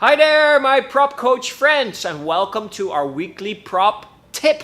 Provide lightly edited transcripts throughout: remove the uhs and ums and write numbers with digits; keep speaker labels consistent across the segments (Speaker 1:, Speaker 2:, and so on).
Speaker 1: Hi there, my prop coach friends, and welcome to our weekly prop tip.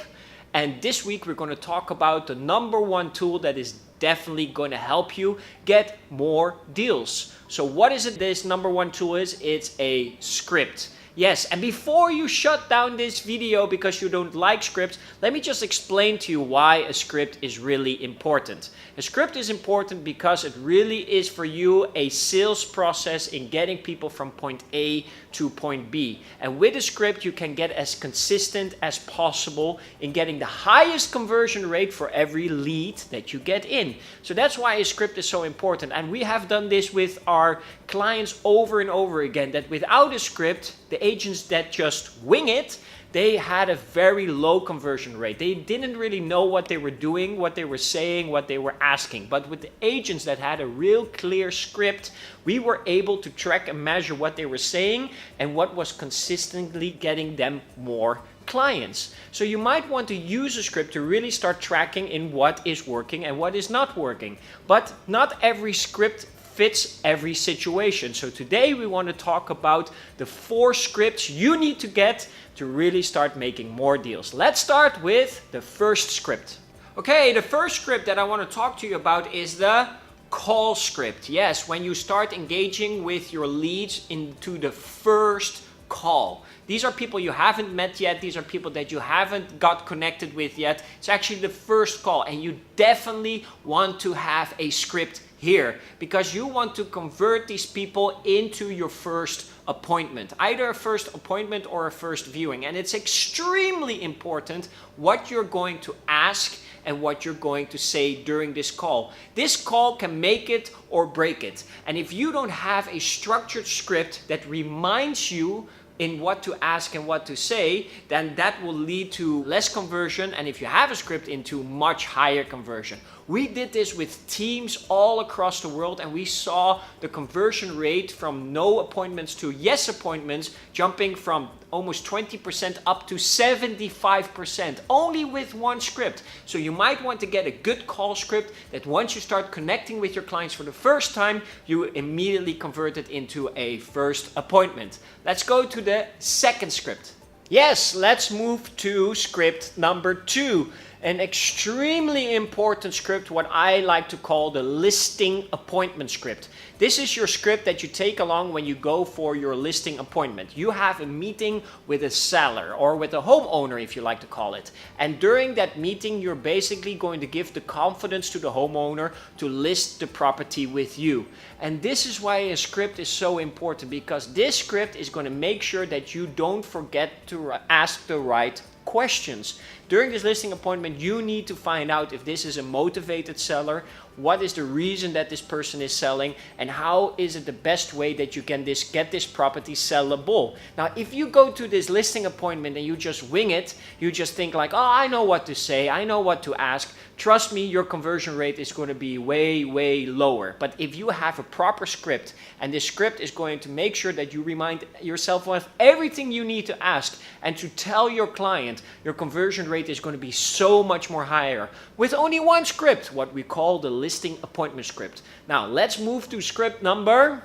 Speaker 1: And this week we're going to talk about the number one tool that is definitely going to help you get more deals. So what is it this number one tool is? It's a script. Yes, and before you shut down this video because you don't like scripts, let me just explain to you why a script is really important. A script is important because it really is for you a sales process in getting people from point A to point B. And with a script, you can get as consistent as possible in getting the highest conversion rate for every lead that you get in. So that's why a script is so important. And we have done this with our clients over and over again, that without a script, the agents that just wing it, they had a very low conversion rate. They didn't really know what they were doing, what they were saying, what they were asking. But with the agents that had a real clear script, we were able to track and measure what they were saying and what was consistently getting them more clients. So you might want to use a script to really start tracking in what is working and what is not working. But not every script fits every situation. So today we want to talk about the 4 scripts you need to get to really start making more deals. Let's start with the first script. Okay, the first script that I want to talk to you about is the call script. Yes, when you start engaging with your leads into the first call. These are people you haven't met yet. These are people that you haven't got connected with yet. It's actually the first call, and you definitely want to have a script here because you want to convert these people into your first appointment, either a first appointment or a first viewing. And it's extremely important what you're going to ask and what you're going to say during this call. This call can make it or break it. And if you don't have a structured script that reminds you in what to ask and what to say, then that will lead to less conversion, and if you have a script, into much higher conversion. We did this with teams all across the world, and we saw the conversion rate from no appointments to yes appointments jumping from almost 20% up to 75%, only with one script. So you might want to get a good call script that once you start connecting with your clients for the first time, you immediately convert it into a first appointment. Let's go to the second script. Yes, let's move to script number 2. An extremely important script, what I like to call the listing appointment script. This is your script that you take along when you go for your listing appointment. You have a meeting with a seller or with a homeowner, if you like to call it. And during that meeting, you're basically going to give the confidence to the homeowner to list the property with you. And this is why a script is so important, because this script is going to make sure that you don't forget to ask the right questions. During this listing appointment, you need to find out if this is a motivated seller, what is the reason that this person is selling, and how is it the best way that you can get this property sellable. Now, if you go to this listing appointment and you just wing it, you just think like, oh, I know what to say, I know what to ask, trust me, your conversion rate is going to be way, way lower. But if you have a proper script, and this script is going to make sure that you remind yourself of everything you need to ask and to tell your client, your conversion rate is going to be so much more higher with only one script, what we call the listing appointment script. Now let's move to script number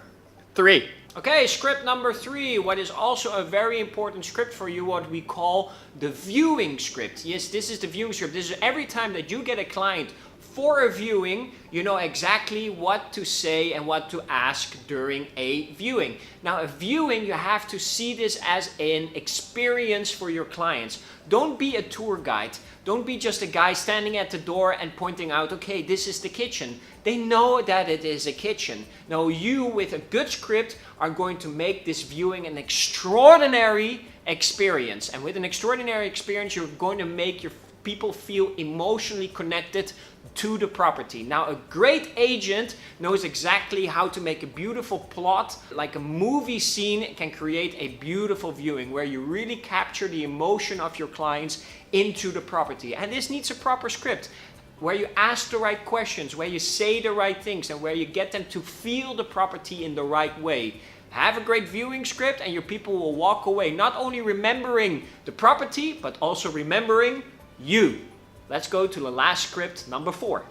Speaker 1: 3. Okay, script number 3, what is also a very important script for you, what we call the viewing script. Yes, this is the viewing script. This is every time that you get a client for a viewing, you know exactly what to say and what to ask during a viewing. Now, a viewing, you have to see this as an experience for your clients. Don't be a tour guide. Don't be just a guy standing at the door and pointing out, okay, this is the kitchen. They know that it is a kitchen. Now, you with a good script are going to make this viewing an extraordinary experience. And with an extraordinary experience, you're going to make your people feel emotionally connected to the property. Now, a great agent knows exactly how to make a beautiful plot, like a movie scene, can create a beautiful viewing where you really capture the emotion of your clients into the property. And this needs a proper script where you ask the right questions, where you say the right things, and where you get them to feel the property in the right way. Have a great viewing script and your people will walk away not only remembering the property, but also remembering you. Let's go to the last script, number 4.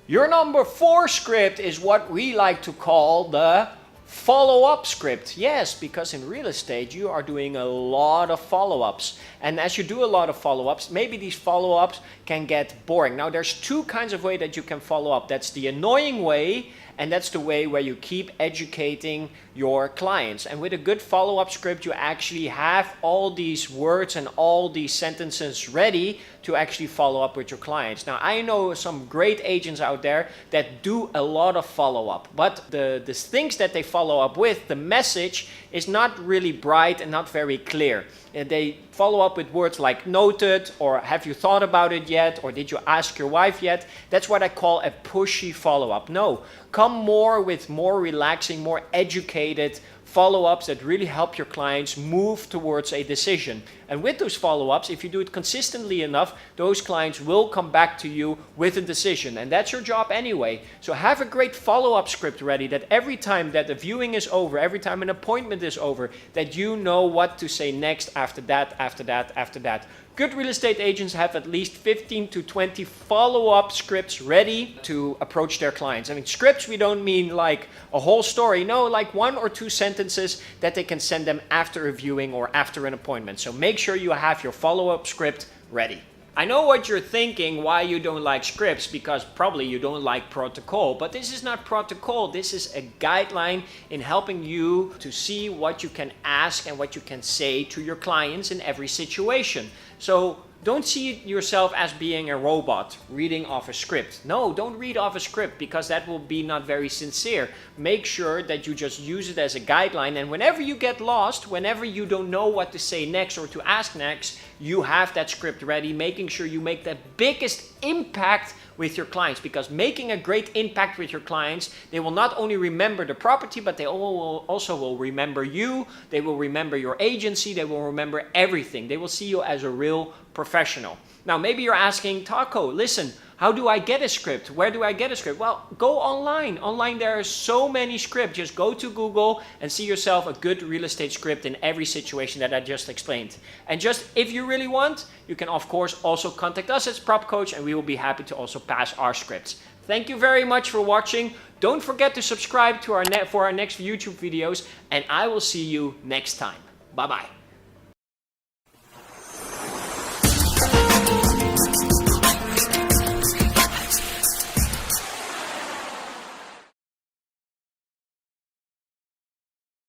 Speaker 1: Your number 4 script is what we like to call the Follow-up script, yes, because in real estate you are doing a lot of follow-ups, and as you do a lot of follow-ups, maybe these follow-ups can get boring. Now there's two kinds of way that you can follow up. That's the annoying way, and that's the way where you keep educating your clients. And with a good follow-up script, you actually have all these words and all these sentences ready to actually follow up with your clients. Now, I know some great agents out there that do a lot of follow-up, but the things that they follow up with, the message is not really bright and not very clear. And they follow up with words like noted, or have you thought about it yet, or did you ask your wife yet? That's what I call a pushy follow-up. No, come more with more relaxing, more educated follow-ups that really help your clients move towards a decision. And with those follow-ups, if you do it consistently enough, those clients will come back to you with a decision. And that's your job anyway. So have a great follow-up script ready that every time that the viewing is over, every time an appointment is over, that you know what to say next, after that, after that, after that. Good real estate agents have at least 15 to 20 follow-up scripts ready to approach their clients. I mean, scripts, we don't mean like a whole story. No, like 1 or 2 sentences that they can send them after a viewing or after an appointment. So make sure you have your follow-up script ready. I know what you're thinking, why you don't like scripts, because probably you don't like protocol, but this is not protocol. This is a guideline in helping you to see what you can ask and what you can say to your clients in every situation. So don't see yourself as being a robot reading off a script. No, don't read off a script, because that will be not very sincere. Make sure that you just use it as a guideline, and whenever you get lost, whenever you don't know what to say next or to ask next, you have that script ready, making sure you make the biggest impact with your clients. Because making a great impact with your clients, they will not only remember the property, but they also will remember you, they will remember your agency, they will remember everything. They will see you as a real professional. Now, maybe you're asking, Taco, listen, how do I get a script? Where do I get a script? Well, go online. Online, there are so many scripts. Just go to Google and see yourself a good real estate script in every situation that I just explained. And just if you really want, you can, of course, also contact us as PropCoach, and we will be happy to also pass our scripts. Thank you very much for watching. Don't forget to subscribe to for our next YouTube videos, and I will see you next time. Bye-bye.